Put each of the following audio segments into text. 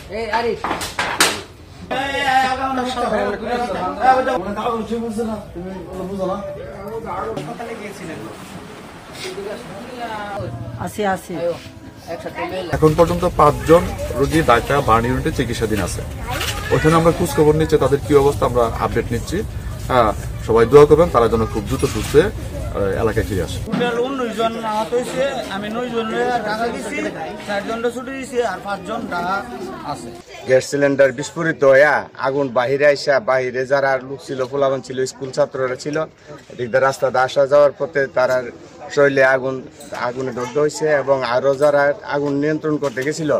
এখন পর্যন্ত 5 জন রোগী ঢাকা বার্ন ইউনিটে চিকিৎসাধীন আছে। ওখানে আমরা খোঁজ খবর নিচ্ছি, তাদের কি অবস্থা আমরা আপডেট নিচ্ছি। সবাই দোয়া করবেন তারা যেন খুব দ্রুত সুস্থ এলাকায় ফিরে আসে। 19 জন আহত হয়েছে, আমি 9 জন ঢাকা গেছি, 4 জন ছুটি দিয়েছি আর 5 জন ঢাকা আছে। গ্যাস সিলিন্ডার বিস্ফোরিত হইয়া আগুন বাহিরে আইসা, বাহিরে যারা লোক ছিল, পোলাবান ছিল, স্কুল ছাত্ররা ছিল, এদিকে রাস্তাতে আসা যাওয়ার পথে তারা শরীরে আগুনে দগ্ধ হয়েছে এবং আরো যারা আগুন নিয়ন্ত্রণ করতে গেছিল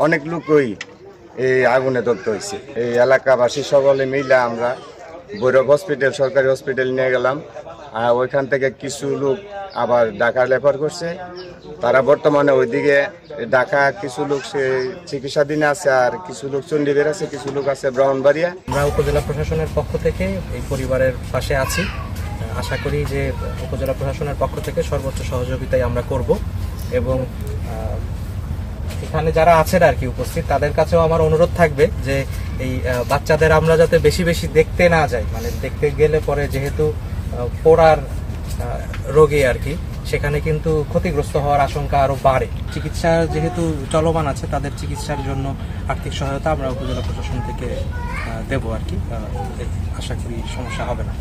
অনেক লোকই এই আগুনে দগ্ধ হয়েছে। এই এলাকাবাসী সকলে মিলে আমরা ভৈরব হসপিটাল, সরকারি হসপিটাল নিয়ে গেলাম। ওইখান থেকে কিছু লোক আবার ঢাকা রেফার করছে। তারা বর্তমানে ওইদিকে ঢাকা কিছু লোক সে চিকিৎসাধীনে আছে, আর কিছু লোক চণ্ডীগড় আছে, কিছু লোক আছে ব্রাহ্মণবাড়িয়া। আমরা উপজেলা প্রশাসনের পক্ষ থেকে এই পরিবারের পাশে আছি। আশা করি যে উপজেলা প্রশাসনের পক্ষ থেকে সর্বোচ্চ সহযোগিতাই আমরা করব এবং এখানে যারা আছেন আর কি উপস্থিত, তাদের কাছেও আমার অনুরোধ থাকবে যে এই বাচ্চাদের আমরা যাতে বেশি বেশি দেখতে না যাই, মানে দেখতে গেলে পরে যেহেতু পোড়ার রোগী আর কি, সেখানে কিন্তু ক্ষতিগ্রস্ত হওয়ার আশঙ্কা আরো বাড়ে। চিকিৎসা যেহেতু চলমান আছে, তাদের চিকিৎসার জন্য আর্থিক সহায়তা আমরা উপজেলা প্রশাসন থেকে দেব আর কি। আশা করি সমস্যা হবে না।